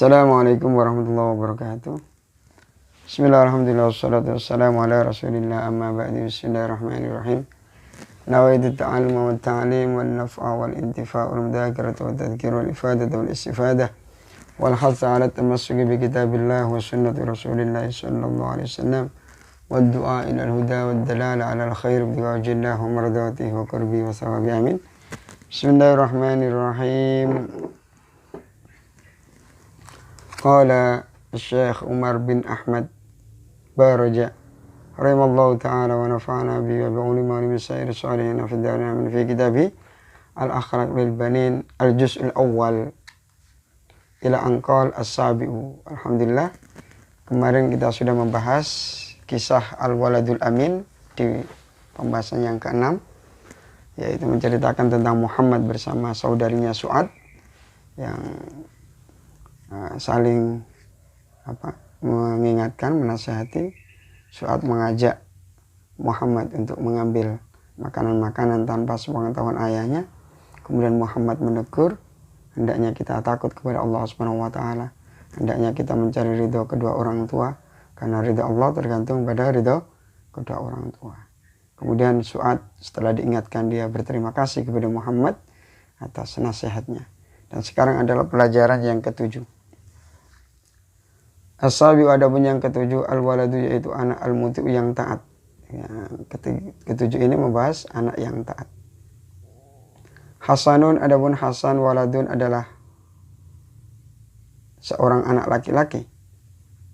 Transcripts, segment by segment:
Assalamualaikum warahmatullahi wabarakatuh. Bismillahirrahmanirrahim. Wassalatu wassalamu ala rasulillah amma ba'du. Bismillahirrahmanirrahim. Nawaitu ta'aluma wa ta'alim wal naf'a wal intifa' wal mudhakarata wa tadhkir wal ifadata wal istifadah wal hatha ala tamassuki bi kitabillah wa sunnati rasulillah sallallahu alaihi wasallam wal du'a ila al-huda wal dalala ala al-khair bi wajhillah wa mardatihi wa qurbi wa sawabi amin. Bismillahirrahmanirrahim. Qala Syekh Umar bin Ahmad Baraja rahimallahu ta'ala wa nafa'ana bi wa bi ulama wa bi sairi salihin fi darina min fi kitabih al-akhlaq lil banin al-juz' al-awwal ila anqal as-sabi'u. Alhamdulillah, kemarin kita sudah membahas kisah al-waladul amin di pembahasan yang ke-6, yaitu menceritakan tentang Muhammad bersama saudarinya Su'ad yang saling mengingatkan, menasihati. Su'ad mengajak Muhammad untuk mengambil makanan-makanan tanpa sepengetahuan ayahnya. Kemudian Muhammad menegur, hendaknya kita takut kepada Allah Subhanahu wa taala. Hendaknya kita mencari ridho kedua orang tua, karena ridho Allah tergantung pada ridho kedua orang tua. Kemudian Su'ad setelah diingatkan, dia berterima kasih kepada Muhammad atas nasihatnya. Dan sekarang adalah pelajaran yang ketujuh. As-sabi'u, adapun yang ketujuh, al-waladu, yaitu anak, al-muti'u, yang taat. Ketujuh ini membahas anak yang taat. Hasanun, adapun Hasan, waladun adalah seorang anak laki-laki.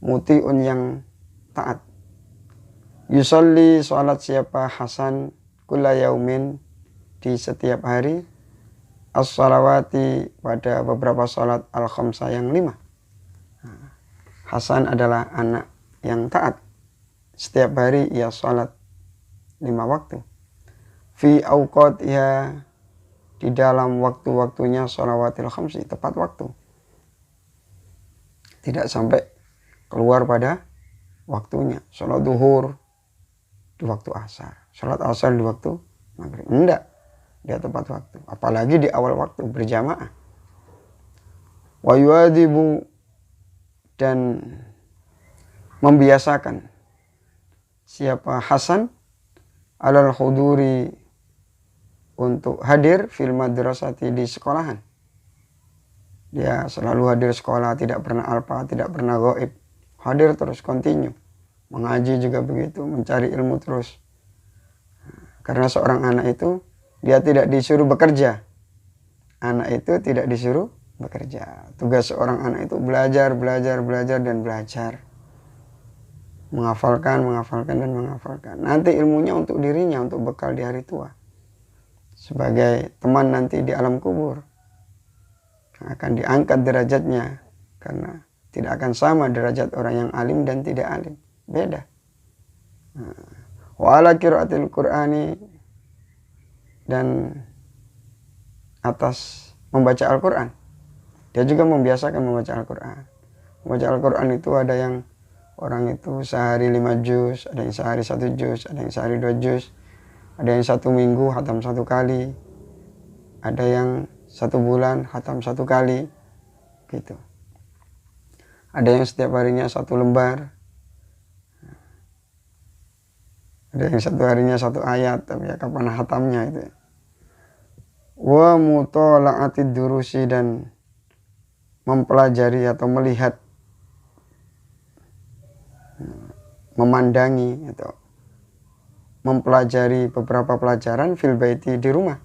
Muti'un, yang taat. Yusalli, sholat siapa Hasan, kulla yaumin, di setiap hari. As-salawati, pada beberapa sholat al-khamsah, yang 5. Hasan adalah anak yang taat. Setiap hari ia sholat 5 waktu. Fi awqatiha, di dalam waktu-waktunya sholawatil khamsi, tepat waktu. Tidak sampai keluar pada waktunya. Sholat duhur di waktu asar, sholat asar di waktu maghrib. Enggak, dia tepat waktu. Apalagi di awal waktu berjamaah. Wa yuadibu, dan membiasakan siapa Hasan alal huduri, untuk hadir fil madrasati, di sekolahan. Dia selalu hadir sekolah, tidak pernah alpa, tidak pernah ghaib. Hadir terus, kontinu. Mengaji juga begitu, mencari ilmu terus. Karena seorang anak itu, dia tidak disuruh bekerja. Anak itu tidak disuruh bekerja. Tugas seorang anak itu belajar, dan belajar. Menghafalkan, dan menghafalkan. Nanti ilmunya untuk dirinya, untuk bekal di hari tua. Sebagai teman nanti di alam kubur. Akan diangkat derajatnya. Karena tidak akan sama derajat orang yang alim dan tidak alim. Beda. Wa ala qiraatil Qur'ani, dan atas membaca Al-Quran. Dia juga membiasakan membaca Al-Quran. Membaca Al-Quran itu ada yang orang itu sehari 5 juz, ada yang sehari 1 juz, ada yang sehari 2 juz, ada yang 1 minggu hatam 1 kali, ada yang 1 bulan hatam 1 kali, gitu. Ada yang setiap harinya 1 lembar, ada yang 1 harinya 1 ayat, tapi ya kapan hatamnya itu. Wa mutola'atid durusi, dan mempelajari atau melihat, memandangi atau mempelajari beberapa pelajaran fil baiti, di rumah.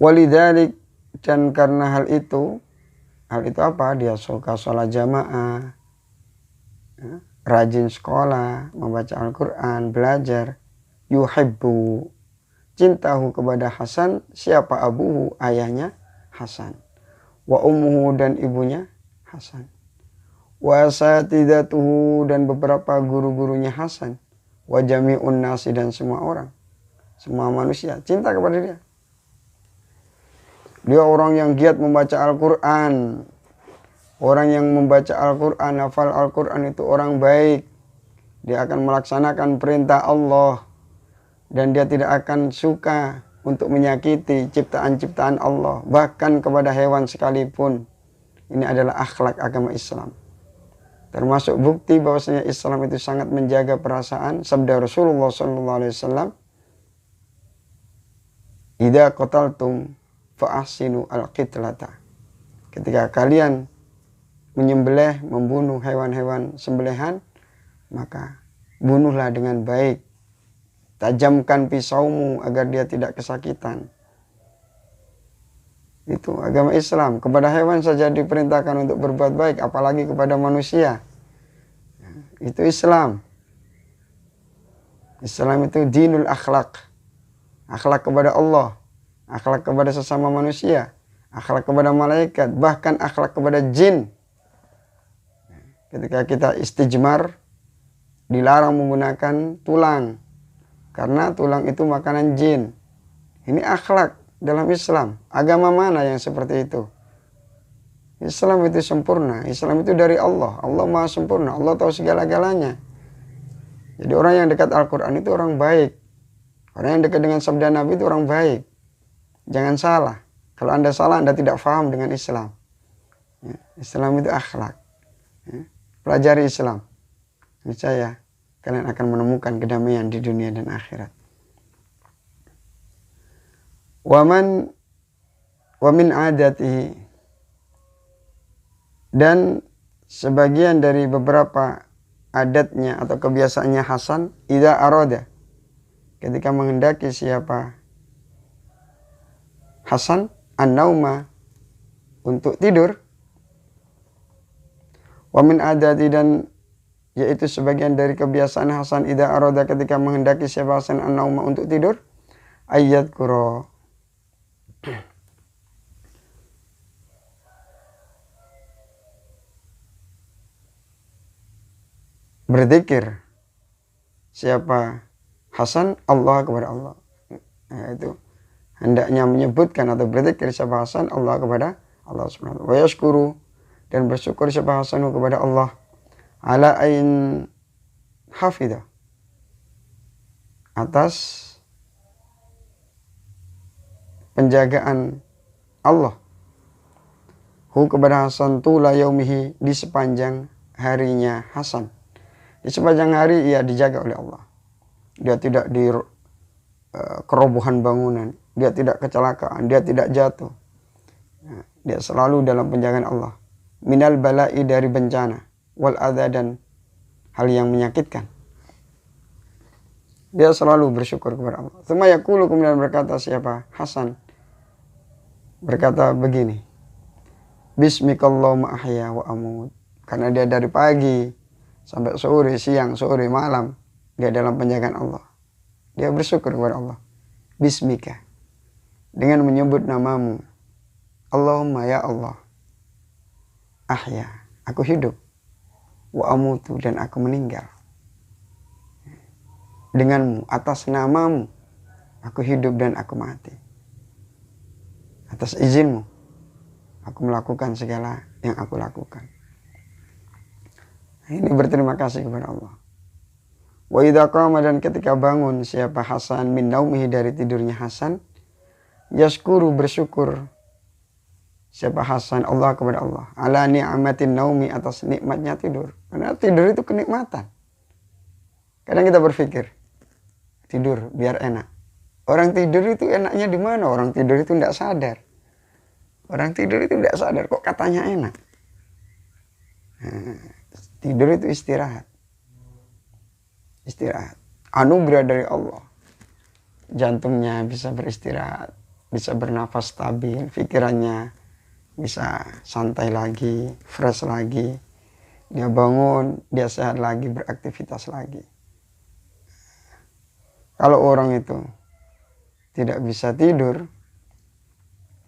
Walidzalik, dan karena hal itu apa? Dia suka sholat jamaah, rajin sekolah, membaca Al-Quran, belajar. Yuhibbu, cintahu kepada Hasan, siapa abuhu, ayahnya Hasan. Wa ummuhu, dan ibunya Hasan. Wa asatidatuhu, dan beberapa guru-gurunya Hasan. Wa jami'un nasi, dan semua orang, semua manusia cinta kepada dia. Dia orang yang giat membaca Al-Quran. Orang yang membaca Al-Quran, hafal Al-Quran, itu orang baik. Dia akan melaksanakan perintah Allah. Dan dia tidak akan suka untuk menyakiti ciptaan-ciptaan Allah, bahkan kepada hewan sekalipun. Ini adalah akhlak agama Islam. Termasuk bukti bahwasanya Islam itu sangat menjaga perasaan. Sabda Rasulullah SAW, "Idza qataltum fa ahsinu al-qitlata." Ketika kalian menyembelih, membunuh hewan-hewan sembelihan, maka bunuhlah dengan baik. Tajamkan pisaumu agar dia tidak kesakitan. Itu agama Islam. Kepada hewan saja diperintahkan untuk berbuat baik, apalagi kepada manusia. Itu Islam. Islam itu dinul akhlak. Akhlak kepada Allah, akhlak kepada sesama manusia, akhlak kepada malaikat, bahkan akhlak kepada jin. Ketika kita istijmar, dilarang menggunakan tulang, karena tulang itu makanan jin. Ini akhlak dalam Islam. Agama mana yang seperti itu? Islam itu sempurna. Islam itu dari Allah. Allah maha sempurna. Allah tahu segala-galanya. Jadi orang yang dekat Al-Quran itu orang baik. Orang yang dekat dengan sabda Nabi itu orang baik. Jangan salah. Kalau Anda salah, Anda tidak paham dengan Islam. Islam itu akhlak. Pelajari Islam. Niscaya kalian akan menemukan kedamaian di dunia dan akhirat. Wa min adatihi, dan sebagian dari beberapa adatnya atau kebiasaannya Hasan, idza arada, ketika menghendaki siapa Hasan an-nauma, untuk tidur. Wa min adati, dan yaitu sebagian dari kebiasaan Hasan idza arada, ketika menghendaki siapa Hasan an-nauma, untuk tidur, ayat kuro, berzikir siapa Hasan Allah kepada Allah. Nah, itu hendaknya menyebutkan atau berzikir siapa Hasan Allah kepada Allah Subhanahu wa yashkuru, dan bersyukur siapa Hasan kepada Allah ala ain hafidah, atas penjagaan Allah kepada Hasan tula yaumihi, di sepanjang harinya Hasan. Di sepanjang hari ia dijaga oleh Allah. Dia tidak di kerobohan bangunan, dia tidak kecelakaan, dia tidak jatuh. Dia selalu dalam penjagaan Allah. Minal bala'i, dari bencana, wal adza, dan hal yang menyakitkan. Dia selalu bersyukur kepada Allah. Tsumma yaqulu, kemudian berkata siapa Hasan, berkata begini, Bismikallahumma ahya wa amut. Karena dia dari pagi sampai sore, siang, sore, malam, dia dalam penjagaan Allah. Dia bersyukur kepada Allah. Bismika, dengan menyebut namamu. Allahumma, ya Allah. Ahya, aku hidup. Wa amutu, dan aku meninggal. Denganmu, atas namamu, aku hidup dan aku mati. Atas izinmu, aku melakukan segala yang aku lakukan. Ini berterima kasih kepada Allah. Wa idza qama, dan ketika bangun siapa Hasan min naumihi, dari tidurnya Hasan, yashkuru, bersyukur siapa Hasan Allah kepada Allah ala ni'matin naumi, atas nikmatnya tidur. Karena tidur itu kenikmatan. Kadang kita berpikir tidur biar enak. Orang tidur itu enaknya di mana? Orang tidur itu tidak sadar. Orang tidur itu tidak sadar kok katanya enak. Tidur itu istirahat. Istirahat. Anugerah dari Allah. Jantungnya bisa beristirahat, bisa bernafas stabil, pikirannya bisa santai lagi, fresh lagi. Dia bangun, dia sehat lagi, beraktivitas lagi. Kalau orang itu tidak bisa tidur,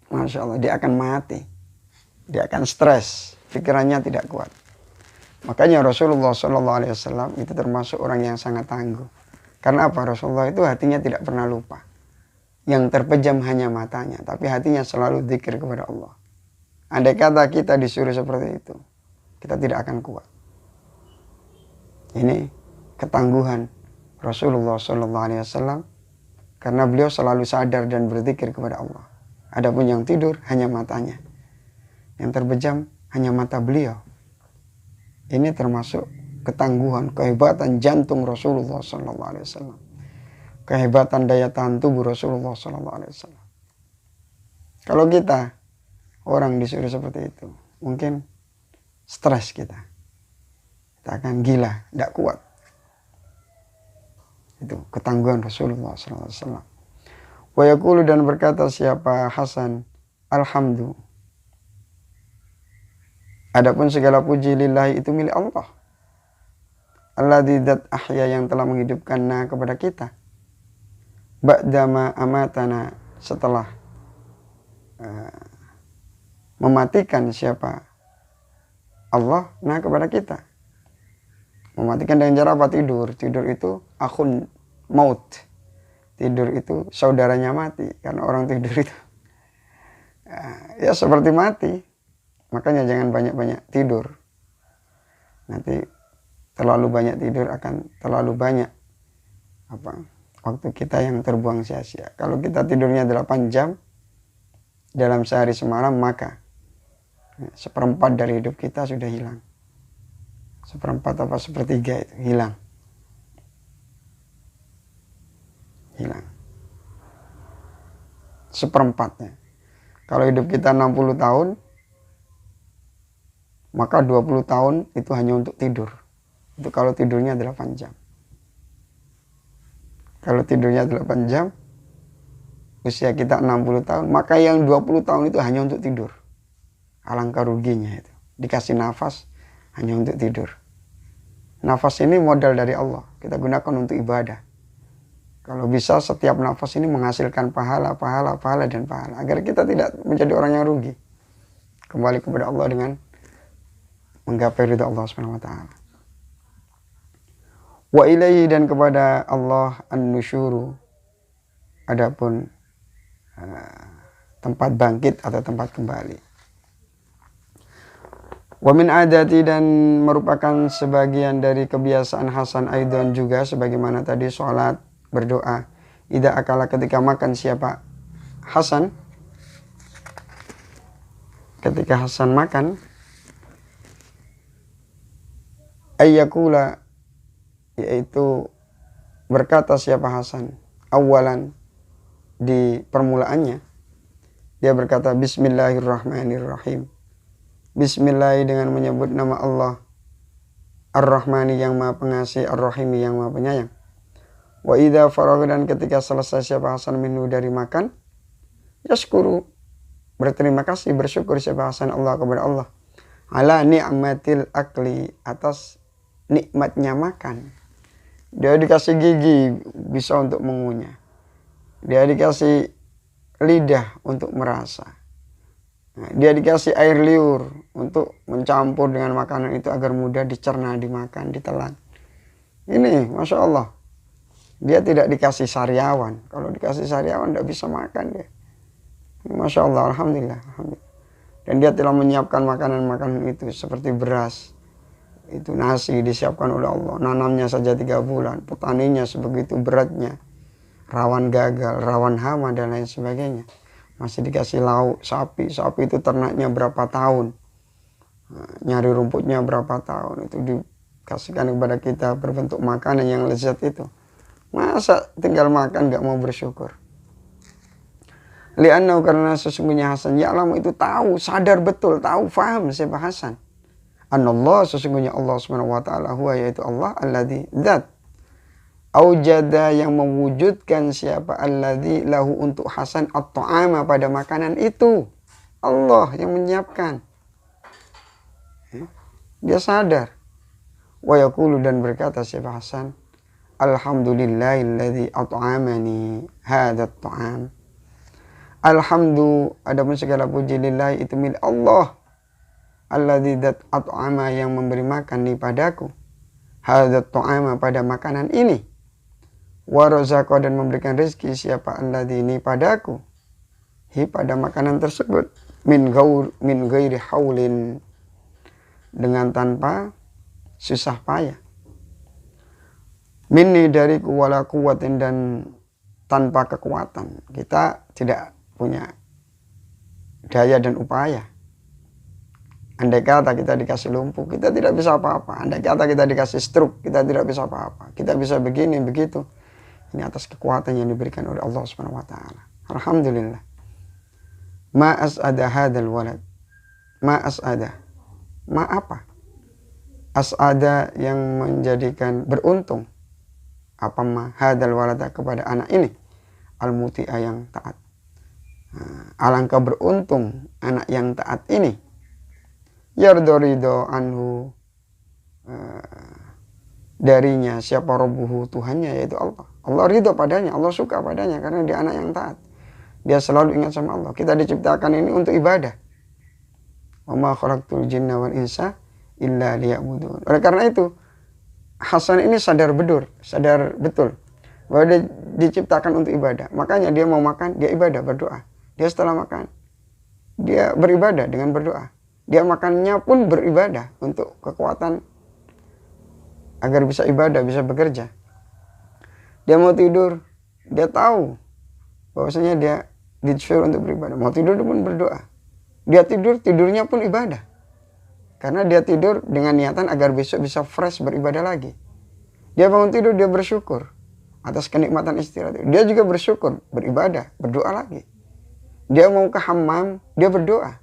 Masya Allah, dia akan mati. Dia akan stres, pikirannya tidak kuat. Makanya Rasulullah SAW itu termasuk orang yang sangat tangguh. Karena apa? Rasulullah itu hatinya tidak pernah lupa. Yang terpejam hanya matanya, tapi hatinya selalu zikir kepada Allah. Andai kata kita disuruh seperti itu, kita tidak akan kuat. Ini ketangguhan Rasulullah SAW, karena beliau selalu sadar dan berzikir kepada Allah. Adapun yang tidur hanya matanya, yang terpejam hanya mata beliau. Ini termasuk ketangguhan, kehebatan jantung Rasulullah SAW, kehebatan daya tahan tubuh Rasulullah SAW. Kalau kita orang disuruh seperti itu, mungkin stres kita akan gila, tidak kuat. Itu ketangguhan Rasulullah SAW. Wa yaqulu, dan berkata siapa Hasan, alhamdulillah, adapun segala puji lillahi itu milik Allah. Alladzi dzat ahya, yang telah menghidupkan kepada kita. Ba'dama amatana, setelah mematikan siapa Allah kepada kita. Mematikan dengan cara apa? Tidur. Tidur itu akhun maut. Tidur itu saudaranya mati. Karena orang tidur itu ya seperti mati. Makanya jangan banyak-banyak tidur. Nanti terlalu banyak tidur akan terlalu banyak waktu kita yang terbuang sia-sia. Kalau kita tidurnya 8 jam dalam sehari semalam, maka 1/4 dari hidup kita sudah hilang. 1/4 apa 1/3 itu hilang. Hilang. 1/4-nya. Kalau hidup kita 60 tahun, maka 20 tahun itu hanya untuk tidur. Itu kalau tidurnya 8 jam. Kalau tidurnya 8 jam, usia kita 60 tahun, maka yang 20 tahun itu hanya untuk tidur. Alangkah ruginya itu. Dikasih nafas hanya untuk tidur. Nafas ini modal dari Allah. Kita gunakan untuk ibadah. Kalau bisa setiap nafas ini menghasilkan pahala, dan pahala. Agar kita tidak menjadi orang yang rugi. Kembali kepada Allah dengan menggapai ridha Allah SWT. Wa ilaihi, dan kepada Allah an-nusyuru. Adapun tempat bangkit atau tempat kembali. Wa min adati, dan merupakan sebagian dari kebiasaan Hasan Aidon juga, sebagaimana tadi sholat, berdoa. Idza akala, ketika makan siapa Hasan, ketika Hasan makan, ayyakula, yaitu berkata siapa Hasan, awalan, di permulaannya, dia berkata bismillahirrahmanirrahim. Bismillah, dengan menyebut nama Allah, Ar-Rahmani, yang maha pengasih, Ar-Rahimi, yang maha penyayang. Wa idza faragha, dan ketika selesai siapa Hasan minhu, dari makan, yashkuru, berterima kasih, bersyukur siapa Hasan Allah kepada Allah, ala ni'matil akli, atas nikmatnya makan. Dia dikasih gigi bisa untuk mengunyah. Dia dikasih lidah untuk merasa. Dia dikasih air liur untuk mencampur dengan makanan itu agar mudah dicerna, dimakan, ditelan. Ini Masya Allah. Dia tidak dikasih sariawan. Kalau dikasih sariawan tidak bisa makan dia. Masya Allah, Alhamdulillah. Dan dia telah menyiapkan makanan-makanan itu seperti beras. Itu nasi disiapkan oleh Allah. Nanamnya saja 3 bulan. Petaninya sebegitu beratnya. Rawan gagal, rawan hama, dan lain sebagainya. Masih dikasih lauk sapi. Sapi itu ternaknya berapa tahun. Nyari rumputnya berapa tahun. Itu dikasihkan kepada kita berbentuk makanan yang lezat itu. Masa tinggal makan gak mau bersyukur? Li'annahu, karena sesungguhnya Hasan ya'lamu, itu tahu, sadar betul, tahu, faham siapa Hasan. Anallah, sesungguhnya Allah SWT, huwa, yaitu Allah, alladzi, zat, aujada, yang mewujudkan siapa, alladzi, lahu, untuk Hasan, at-ta'ama, pada makanan itu. Allah yang menyiapkan. Dia sadar. Wa yaqulu, dan berkata siapa Hasan, alhamdulillahilladzi at'amani hadat ta'am. Alhamdulillah, adapun segala puji lillahi, itu milik Allah, alladzi dat at'ama, yang memberi makan ni padaku, hadat ta'ama, pada makanan ini, wa razaqa, dan memberikan rezeki siapa alladzi ni padaku, hi, pada makanan tersebut, min ghairi haulin, dengan tanpa susah payah, minni, dariku, wala quwwatin, dan tanpa kekuatan. Kita tidak punya daya dan upaya. Andai kata kita dikasih lumpuh, kita tidak bisa apa-apa. Andai kata kita dikasih stroke, kita tidak bisa apa-apa. Kita bisa begini, begitu. Ini atas kekuatan yang diberikan oleh Allah Subhanahu wa taala. Alhamdulillah. Ma as'ada hadzal walad. Ma as'ada. Ma apa? As'ada yang menjadikan beruntung. Apa ma hadzal walad kepada anak ini? Al-muti'a yang taat. Alangkah beruntung anak yang taat ini. Yardorido anhu, darinya siapa rabbuhu, Tuhannya, yaitu Allah. Allah ridho padanya, Allah suka padanya karena dia anak yang taat. Dia selalu ingat sama Allah. Kita diciptakan ini untuk ibadah. Wa ma khalaqtul jinna wal insa illa liya'budun. Oleh karena itu, Hasan ini sadar betul bahwa dia diciptakan untuk ibadah. Makanya dia mau makan, dia ibadah, berdoa. Dia setelah makan, dia beribadah dengan berdoa. Dia makannya pun beribadah untuk kekuatan agar bisa ibadah, bisa bekerja. Dia mau tidur, dia tahu bahwasanya dia disuruh untuk beribadah. Mau tidur dia pun berdoa. Dia tidur, tidurnya pun ibadah. Karena dia tidur dengan niatan agar besok bisa fresh beribadah lagi. Dia bangun tidur, dia bersyukur atas kenikmatan istirahat. Dia juga bersyukur, beribadah, berdoa lagi. Dia mau ke hammam, dia berdoa.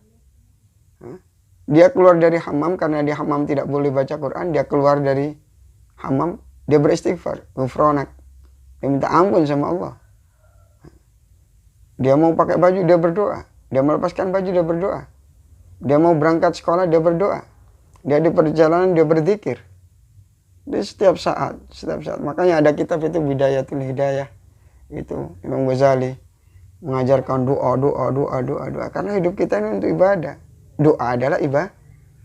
Dia keluar dari hammam karena di hammam tidak boleh baca Quran. Dia keluar dari hammam, dia beristighfar, ghufranak. Dia minta ampun sama Allah. Dia mau pakai baju, dia berdoa. Dia melepaskan baju, dia berdoa. Dia mau berangkat sekolah, dia berdoa. Dia di perjalanan, dia berzikir. Di setiap saat. Makanya ada kitab itu Bidayatul Hidayah. Itu Imam Ghazali mengajarkan doa. Karena hidup kita ini untuk ibadah. Doa adalah ibadah.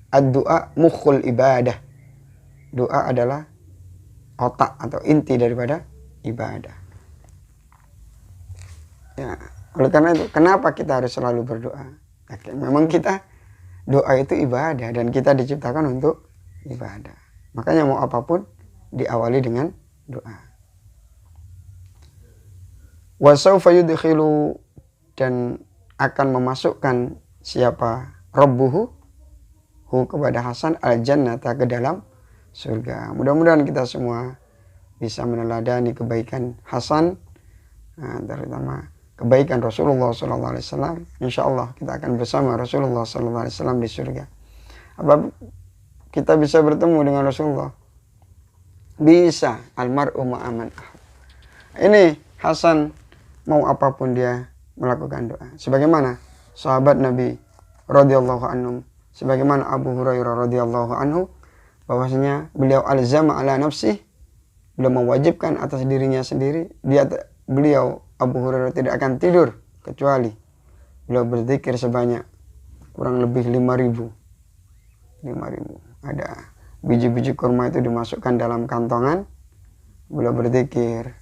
Ad-doa mukhul ibadah. Doa adalah otak atau inti daripada ibadah. Ya, oleh karena itu, kenapa kita harus selalu berdoa? Memang doa itu ibadah dan kita diciptakan untuk ibadah. Makanya mau apapun diawali dengan doa. Wa sawfa yudkhilu, dan akan memasukkan siapa rabbuhu kepada Hasan al-jannata, ke dalam surga. Mudah-mudahan kita semua bisa meneladani kebaikan Hasan, terutama kebaikan Rasulullah SAW. Insya Allah kita akan bersama Rasulullah SAW di surga. Apa kita bisa bertemu dengan Rasulullah? Bisa. Almar'u ma'aman. Ini Hasan mau apapun dia melakukan doa. Sebagaimana sahabat Nabi radhiyallahu anhum, sebagaimana Abu Hurairah radhiyallahu anhu, bahwasanya beliau alzama ala nafsih, beliau mewajibkan atas dirinya sendiri, beliau Abu Hurairah tidak akan tidur kecuali beliau berzikir sebanyak kurang lebih 5.000. Ada biji-biji kurma itu dimasukkan dalam kantongan, beliau berzikir.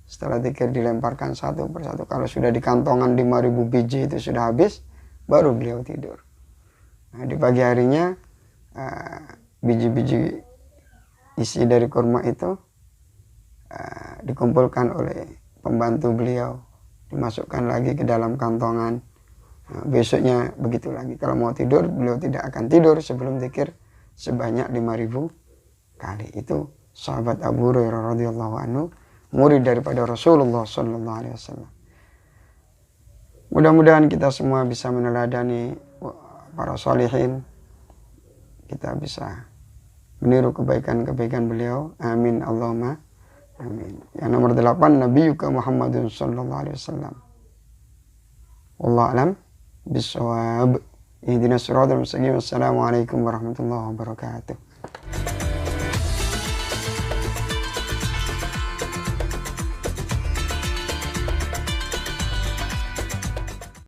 Setelah zikir dilemparkan satu persatu. Kalau sudah di kantongan 5.000 biji itu sudah habis, baru beliau tidur. Nah, di pagi harinya biji-biji isi dari kurma itu dikumpulkan oleh pembantu beliau, dimasukkan lagi ke dalam kantongan. Nah, besoknya begitu lagi. Kalau mau tidur, beliau tidak akan tidur sebelum zikir sebanyak 5.000 kali. Itu sahabat Abu Hurairah radhiyallahu anhu, murid daripada Rasulullah sallallahu alaihi wasallam. Mudah-mudahan kita semua bisa meneladani para sholihin. Kita bisa meniru kebaikan-kebaikan beliau. Amin Allahumma amin. Yang nomor 8, Nabiyuka Muhammadun sallallahu alaihi wasallam. Wallahu a'lam bissawab. Ihdinas siratal mustaqim. Assalamualaikum warahmatullahi wabarakatuh.